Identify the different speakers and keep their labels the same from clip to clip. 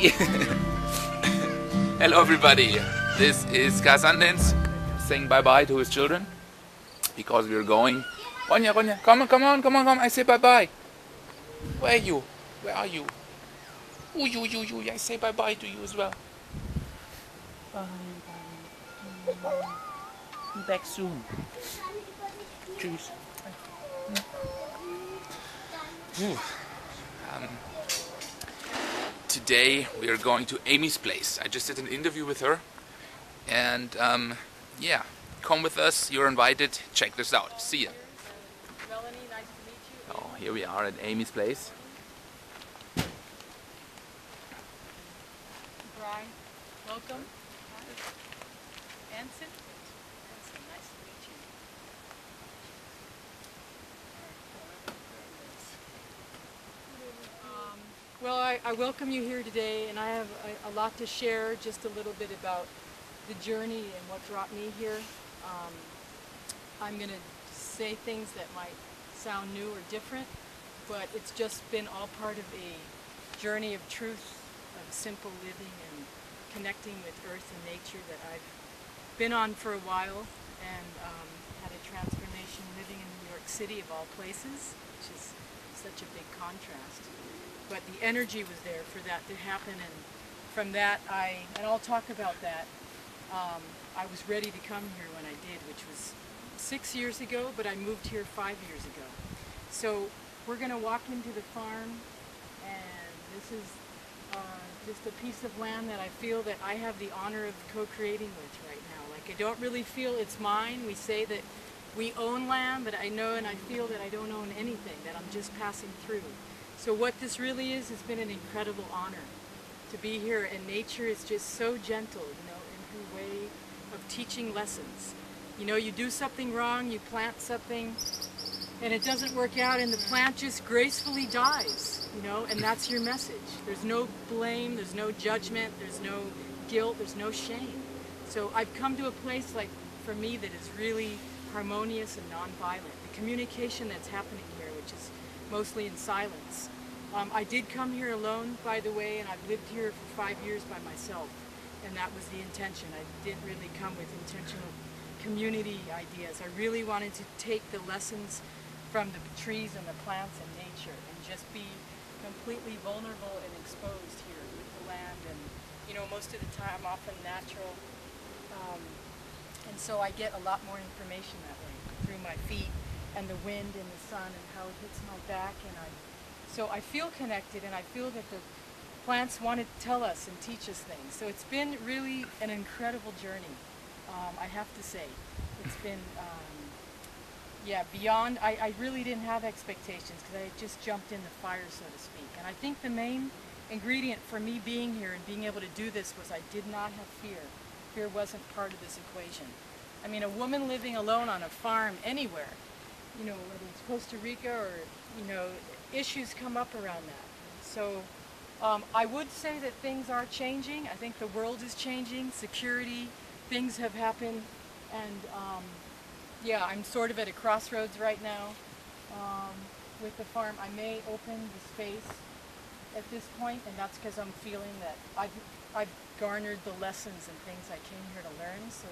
Speaker 1: everybody! Hello everybody! This is Sundance saying bye-bye to his children because we're going. Ronja, Ronja, come on, I say bye-bye. Where are you? Where are you? Ooh, you, I say bye-bye to you as well. Bye. Be back soon. Tschüss. Today we are going to Aimee's place. I just did an interview with her, and yeah, come with us. You're invited. Check this out. See ya.
Speaker 2: Melanie, nice to meet you.
Speaker 1: Oh, here we are at Aimee's place.
Speaker 2: Brian, welcome. Anson, nice to meet you. Well, I welcome you here today, and I have a lot to share, just a little bit about the journey and what brought me here. I'm going to say things that might sound new or different, but it's just been all part of a journey of truth, of simple living and connecting with earth and nature that I've been on for a while, and had a transformation living in New York City of all places, which is such a big contrast. But the energy was there for that to happen, and from that and I'll talk about that, I was ready to come here when I did, which was 6 years ago, but I moved here 5 years ago. So we're going to walk into the farm, and this is just a piece of land that I feel that I have the honor of co-creating with right now. Like, I don't really feel it's mine. We say that we own land, but I know and I feel that I don't own anything, that I'm just passing through. So what this really is has been an incredible honor to be here, and nature is just so gentle, you know, in her way of teaching lessons. You know, you do something wrong, you plant something, and it doesn't work out, and the plant just gracefully dies, you know, and that's your message. There's no blame, there's no judgment, there's no guilt, there's no shame. So I've come to a place, like, for me, that is really harmonious and nonviolent. The communication that's happening here, which is mostly in silence. I did come here alone, by the way, and I've lived here for 5 years by myself, and that was the intention. I didn't really come with intentional community ideas. I really wanted to take the lessons from the trees and the plants and nature and just be completely vulnerable and exposed here with the land. And, you know, most of the time I'm often natural, and so I get a lot more information that way through my feet and the wind and the sun and how it hits my back, and so I feel connected, and I feel that the plants want to tell us and teach us things. So it's been really an incredible journey, I have to say. It's been, yeah, beyond, I really didn't have expectations because I had just jumped in the fire, so to speak. And I think the main ingredient for me being here and being able to do this was I did not have fear. Fear wasn't part of this equation. I mean, a woman living alone on a farm anywhere, you know, whether it's Costa Rica or, you know, issues come up around that. So I would say that things are changing. I think the world is changing. Security, things have happened, and yeah, I'm sort of at a crossroads right now with the farm. I may open the space at this point, and that's because I'm feeling that I've garnered the lessons and things I came here to learn. So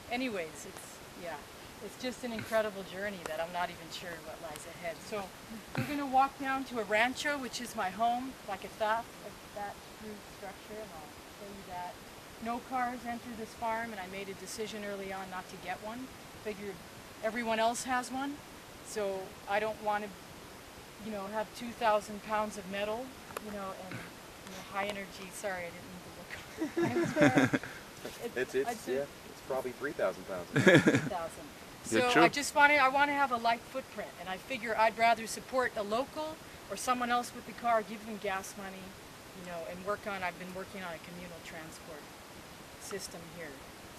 Speaker 2: anyways, it's just an incredible journey that I'm not even sure what lies ahead. So we're going to walk down to a rancho, which is my home, like a thatched roof structure, and I'll show you that. No cars enter this farm, and I made a decision early on not to get one. Figured everyone else has one, so I don't want to, you know, have 2,000 pounds of metal, you know, and, you know, high energy. Sorry, I didn't mean to look.
Speaker 3: It's probably 3,000 pounds.
Speaker 2: 3,000. So I want to have a light footprint, and I figure I'd rather support a local or someone else with the car, give them gas money, you know, and I've been working on a communal transport system here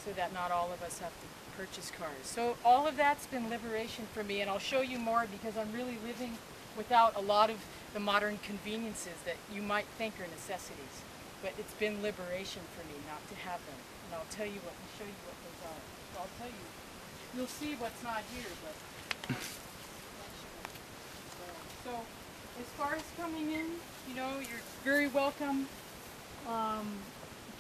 Speaker 2: so that not all of us have to purchase cars. So all of that's been liberation for me, and I'll show you more because I'm really living without a lot of the modern conveniences that you might think are necessities. But it's been liberation for me not to have them, and I'll tell you what and show you what those are. So I'll tell you. You'll see what's not here, but so as far as coming in, you know, you're very welcome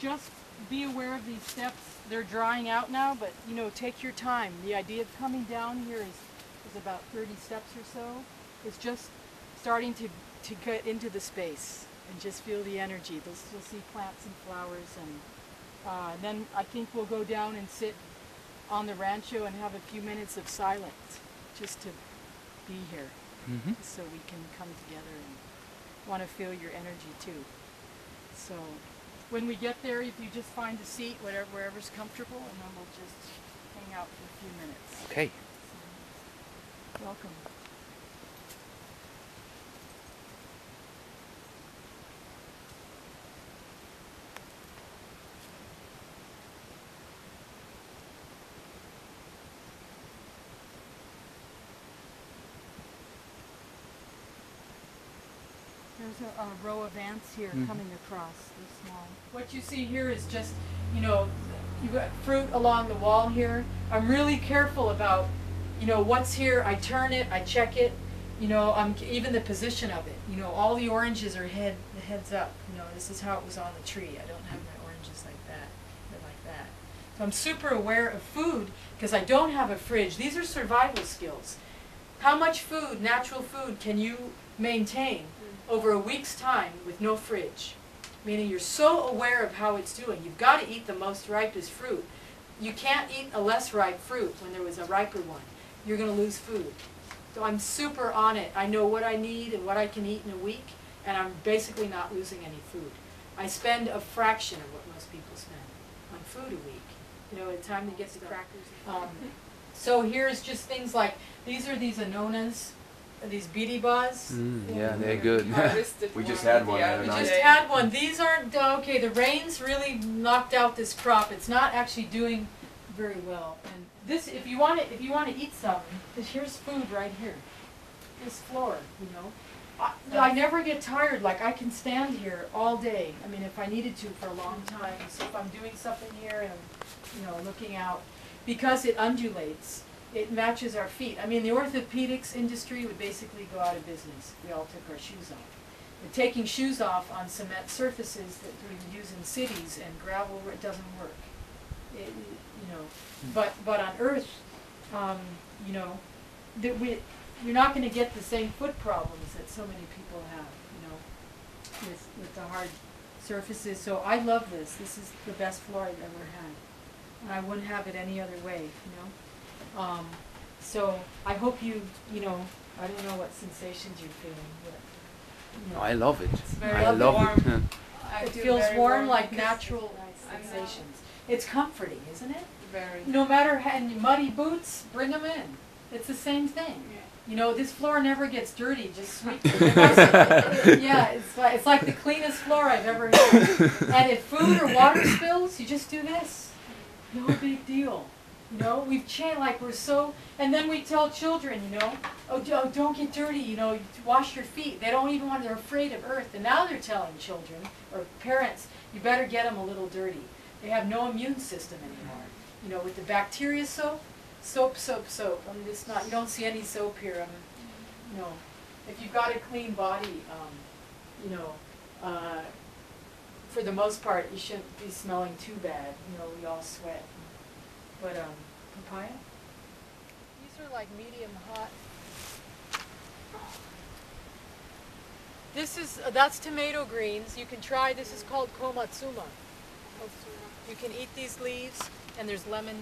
Speaker 2: Just be aware of these steps. They're drying out now, but you know, take your time. The idea of coming down here is about 30 steps or so. It's just starting to get into the space and just feel the energy. You'll see plants and flowers, and then I think we'll go down and sit on the rancho and have a few minutes of silence just to be here, just so we can come together and want to feel your energy too. So when we get there, if you just find a seat, wherever's comfortable, and then we'll just hang out for a few minutes.
Speaker 1: Okay.
Speaker 2: So, welcome. There's a row of ants here coming across. They're small. What you see here is just, you know, you've got fruit along the wall here. I'm really careful about, you know, what's here. I turn it, I check it, you know, even the position of it. You know, all the oranges are the heads up. You know, this is how it was on the tree. I don't have my oranges like that. They're like that. So I'm super aware of food because I don't have a fridge. These are survival skills. How much food, natural food, can you maintain over a week's time with no fridge? Meaning you're so aware of how it's doing. You've got to eat the most ripest fruit. You can't eat a less ripe fruit when there was a riper one. You're going to lose food. So I'm super on it. I know what I need and what I can eat in a week, and I'm basically not losing any food. I spend a fraction of what most people spend on food a week. You know, at the time to get the crackers. So here's just things like, these are these anonas, these beady bas.
Speaker 1: Yeah, they're good.
Speaker 3: We just had one the other
Speaker 2: We
Speaker 3: night.
Speaker 2: just had one. These aren't, okay, the rains really knocked out this crop. It's not actually doing very well. And this, if you want to eat something, here's food right here. This floor, you know. I never get tired. Like, I can stand here all day. I mean, if I needed to for a long time. So if I'm doing something here and I'm, you know, looking out, because it undulates, it matches our feet. I mean, the orthopedics industry would basically go out of business. We all took our shoes off. But taking shoes off on cement surfaces that we use in cities and gravel, it doesn't work. You know, but on Earth, you know, you're not going to get the same foot problems that so many people have. You know, with the hard surfaces. So I love this. This is the best floor I've ever had, and I wouldn't have it any other way. You know. So I hope you know, I don't know what sensations you're feeling, but, you know,
Speaker 1: I love it.
Speaker 2: very
Speaker 1: I love
Speaker 2: warm.
Speaker 1: it. Yeah.
Speaker 2: It feels warm like natural sensations. It's comforting, isn't it?
Speaker 4: Very.
Speaker 2: No matter how, and muddy boots, bring them in. It's the same thing.
Speaker 4: Yeah.
Speaker 2: You know, this floor never gets dirty. Just sweep it. Yeah, it's like the cleanest floor I've ever had. And if food or water spills, you just do this. No big deal. You know, we've changed, like we're so, and then we tell children, you know, oh, don't get dirty, you know, wash your feet. They don't even want, they're afraid of earth. And now they're telling children, or parents, you better get them a little dirty. They have no immune system anymore. You know, with the bacteria soap. I'm just not, you don't see any soap here. You know, if you've got a clean body, you know, for the most part, you shouldn't be smelling too bad. You know, we all sweat. But, papaya? These are like medium hot. That's tomato greens. You can try, this is called komatsuma. You can eat these leaves, and there's lemon.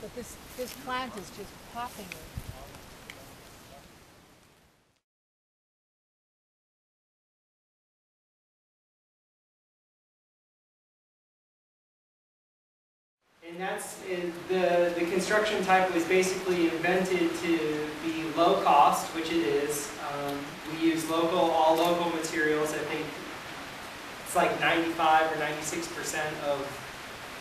Speaker 2: But this plant is just popping it.
Speaker 5: And that's the construction type was basically invented to be low cost, which it is. We use all local materials. I think it's like 95 or 96% of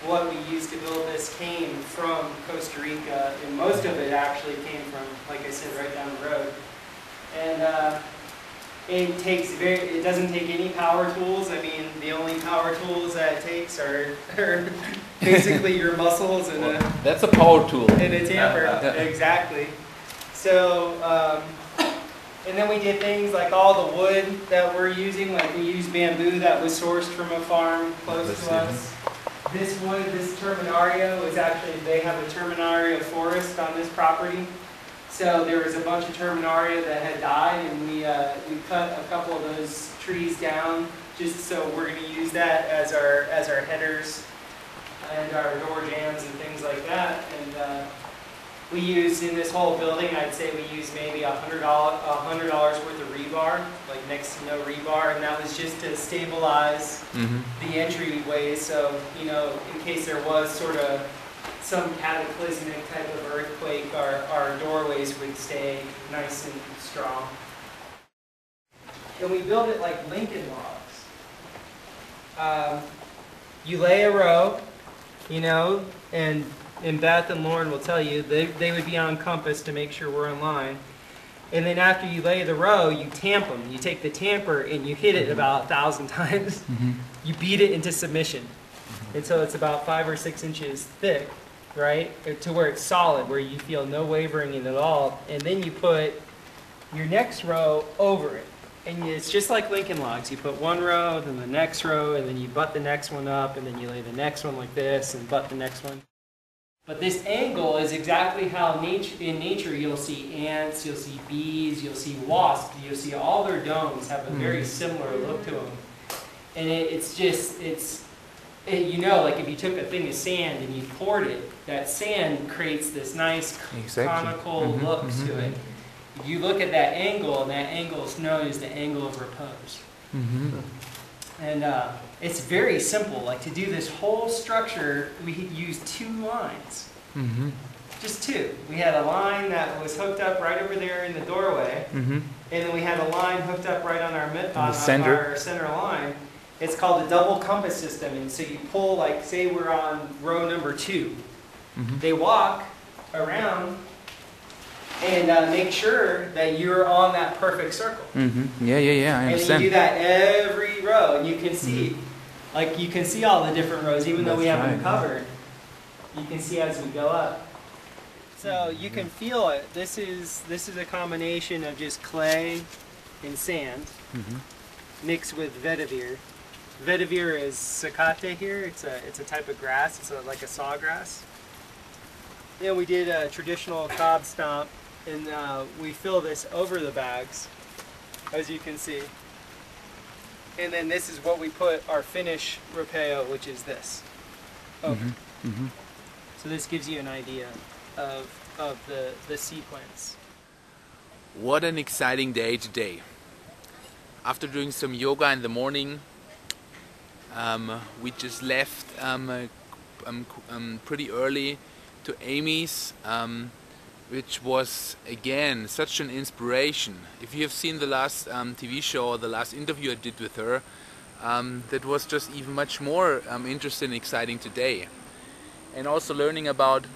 Speaker 5: what we used to build this came from Costa Rica, and most of it actually came from, like I said, right down the road. And it doesn't take any power tools. I mean, the only power tools that it takes are basically your muscles and
Speaker 1: That's a power tool.
Speaker 5: and a tamper. Exactly. So And then we did things like all the wood that we're using, like we used bamboo that was sourced from a farm close to us. This wood, this terminario, is actually, they have a terminario forest on this property. So there was a bunch of terminaria that had died, and we cut a couple of those trees down, just so we're going to use that as our headers and our door jambs and things like that. And we used, in this whole building, I'd say we used maybe $100 worth of rebar, like next to no rebar, and that was just to stabilize the entryways. So, you know, in case there was sort of some cataclysmic type of earthquake, our doorways would stay nice and strong. And we build it like Lincoln logs. You lay a row, you know, and Beth and Lauren will tell you, they would be on compass to make sure we're in line. And then after you lay the row, you tamp them. You take the tamper and you hit it about 1,000 times. You beat it into submission. And so it's about 5 or 6 inches thick, right? To where it's solid, where you feel no wavering in it at all. And then you put your next row over it. And it's just like Lincoln logs. You put one row, then the next row, and then you butt the next one up, and then you lay the next one like this, and butt the next one. But this angle is exactly how in nature you'll see ants, you'll see bees, you'll see wasps, you'll see all their domes have a very similar look to them. And it's you know, like if you took a thing of sand and you poured it, that sand creates this nice conical look to it. You look at that angle, and that angle is known as the angle of repose. And it's very simple. Like to do this whole structure, we used 2 lines. Just 2. We had a line that was hooked up right over there in the doorway, and then we had a line hooked up right on our center line. It's called the double compass system. And so you pull, like, say we're on row number 2. They walk around and make sure that you're on that perfect circle.
Speaker 1: Yeah, I understand.
Speaker 5: And then you do that every row, and you can see, like you can see all the different rows, even though we have them covered. You can see as we go up. So you can feel it. This is a combination of just clay and sand mixed with vetiver. Vetiver is zacate here. It's a type of grass. It's like a sawgrass. Then we did a traditional cob stomp. And we fill this over the bags, as you can see. And then this is what we put our finish rapeo, which is this, over. So this gives you an idea of the sequence.
Speaker 1: What an exciting day today. After doing some yoga in the morning, we just left pretty early to Aimee's, which was again such an inspiration. If you have seen the last TV show or the last interview I did with her, that was just even much more interesting and exciting today. And also learning about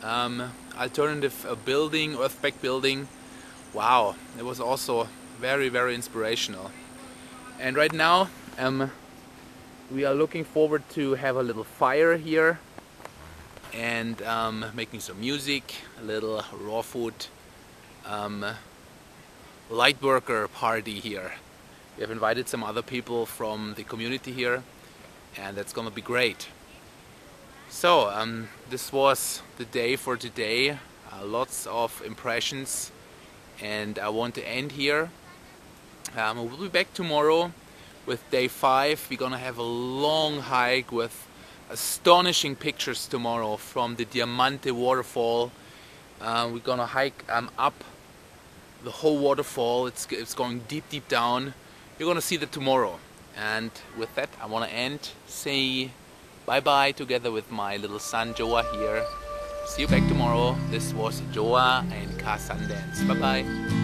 Speaker 1: alternative building, earthquake building. Wow, it was also very, very inspirational. And right now we are looking forward to have a little fire here and making some music, a little raw food light worker party here. We have invited some other people from the community here, and that's gonna be great. So this was the day for today. Lots of impressions, and I want to end here. We'll be back tomorrow with day 5. We're gonna have a long hike with astonishing pictures tomorrow from the Diamante waterfall. We're gonna hike up the whole waterfall. It's going deep down. You're gonna see that tomorrow. And with that, I want to end, say bye-bye together with my little son Joa here. See you back tomorrow. This was Joa and Sundance. Bye-bye.